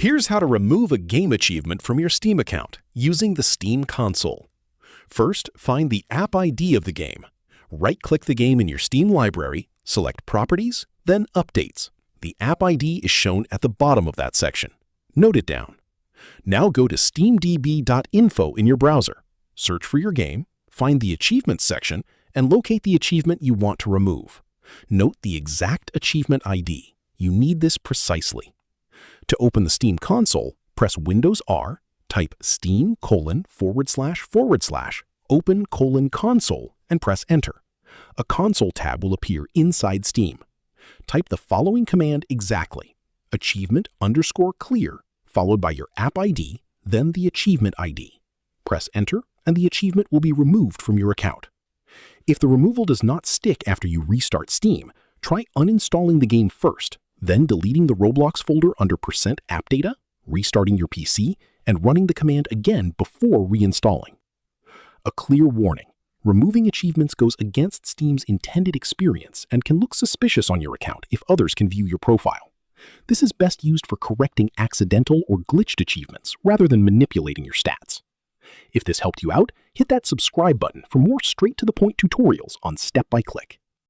Here's how to remove a game achievement from your Steam account using the Steam console. First, find the app ID of the game. Right-click the game in your Steam library, select Properties, then Updates. The app ID is shown at the bottom of that section. Note it down. Now go to steamdb.info in your browser. Search for your game, find the Achievements section, and locate the achievement you want to remove. Note the exact achievement ID. You need this precisely. To open the Steam console, press Windows R, type steam://open:/console, and press Enter. A console tab will appear inside Steam. Type the following command exactly: achievement_clear, followed by your app ID, then the achievement ID. Press Enter, and the achievement will be removed from your account. If the removal does not stick after you restart Steam, try uninstalling the game first, then deleting the Roblox folder under %appdata, restarting your PC, and running the command again before reinstalling. A clear warning: removing achievements goes against Steam's intended experience and can look suspicious on your account if others can view your profile. This is best used for correcting accidental or glitched achievements rather than manipulating your stats. If this helped you out, hit that subscribe button for more straight-to-the-point tutorials on Step by Click.